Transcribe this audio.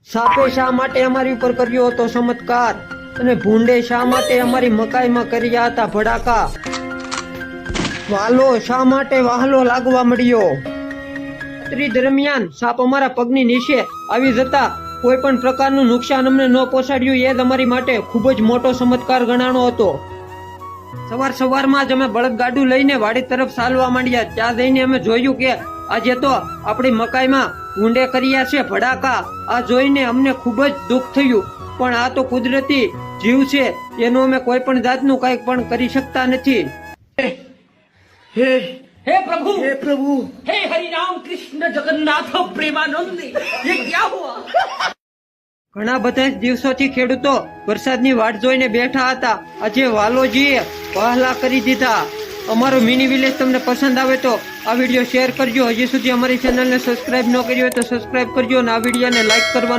સાપે શા માટે અમારી ઉપર કર્યો હતો ચમત્કાર અને ભૂંડે શા માટે અમારી મકાઈમાં કર્યા હતા ભડાકા? વાલો શા માટે વહાલો લાગવા મળ્યો? રાત્રિ દરમિયાન સાપ અમારા પગની નીચે આવી જતા કોઈ પણ પ્રકારનું નુકસાન અમને ન પહોંચાડ્યું એ જ અમારી માટે ખૂબ જ મોટો ચમત્કાર ગણાણો હતો. સવારમાં જ અમે બળદગાડું લઈને વાડી તરફ ચાલવા માંડ્યા. ત્યાં જઈને અમે જોયું કે આજે તો આપણી મકાઈમાં ભૂંડે કર્યા છે ભડાકા. આ જોઈને અમને ખૂબ જ દુઃખ થયું, પણ આ તો કુદરતી જીવ છે, એનું અમે કોઈ પણ જાતનું કંઈ પણ કરી શકતા નથી. हे प्रभु हे प्रभु हे हरि राम कृष्ण जगन्नाथ प्रेमानंद ये क्या हुआ? ઘણા બધા દિવસોથી ખેડૂતો વરસાદની વાટ જોઈને બેઠા હતા. આજે વાલોજીએ વહાલા કરી દીધા. અમારો મિની વિલેજ તમને પસંદ આવે તો આ વિડીયો શેર કરજો. હજી સુધી અમારી ચેનલને સબસ્ક્રાઇબ ન કરી હોય તો સબસ્ક્રાઇબ કરજો અને આ વિડીયોને લાઈક કરવાનું